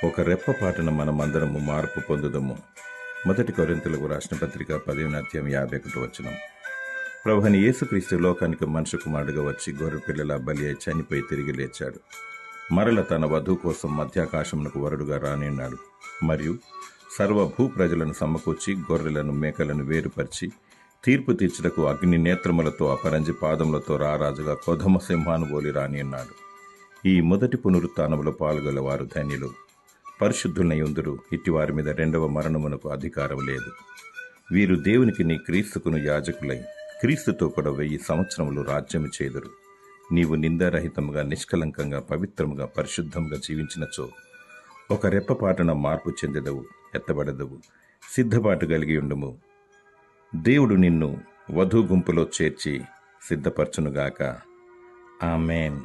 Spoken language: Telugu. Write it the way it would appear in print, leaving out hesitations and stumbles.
ఒక రెప్పపాటున మనమందరము మార్పు పొందుదము. 1 కొరింథీయులకు రాసిన పత్రిక 10:51. ప్రభువైన యేసుక్రీస్తు లోకానికి మనుష్య కుమారుడిగా వచ్చి గొర్రెపిల్లలా బలి అయి చనిపోయి తిరిగి లేచాడు. మరల తన వధువు కోసం మధ్యాకాశమునకు వరుడుగా రానున్నాడు. మరియు సర్వ భూ ప్రజలను సమకూర్చి గొర్రెలను మేకలను వేరుపరిచి తీర్పు తీర్చుటకు అగ్ని నేత్రములతో అపరంజి పాదములతో రారాజుగా కొదమ సింహానుబోలి రానియున్నాడు. ఈ మొదటి పునరుత్థానములో పాల్గొనేవారు ధన్యులు. పరిశుద్ధులై ఉందురు. ఇట్టివారి మీద రెండవ మరణమునకు అధికారం లేదు. వీరు దేవునికి నీ క్రీస్తుకును యాజకులై క్రీస్తుతో కూడా 1000 సంవత్సరములు రాజ్యము చేదురు. నీవు నిందారహితముగా నిష్కలంకంగా పవిత్రముగా పరిశుద్ధముగా జీవించినచో ఒక రెప్పపాటున మార్పు చెందెదవు, ఎత్తబడదవు. సిద్ధపాటు కలిగి ఉండుము. దేవుడు నిన్ను వధూ గుంపులో చేర్చి సిద్ధపరచునుగాక. ఆమేన్.